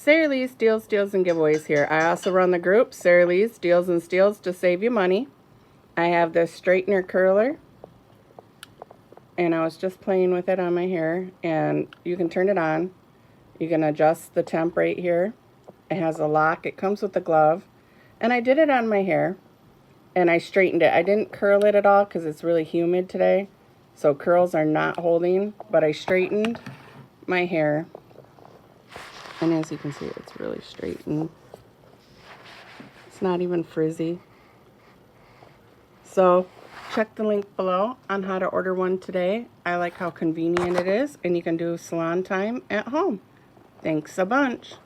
Sara Lee's Deals, Steals, and Giveaways here. I also run the group, Sara Lee's Deals and Steals to save you money. I have this straightener curler, and I was just playing with it on my hair, and you can turn it on. You can adjust the temp right here. It has a lock. It comes with a glove, and I did it on my hair, and I straightened it. I didn't curl it at all because it's really humid today, so curls are not holding, but I straightened my hair. And as you can see, it's really straightened. It's not even frizzy. So check the link below on how to order one today. I like how convenient it is, and you can do salon time at home. Thanks a bunch.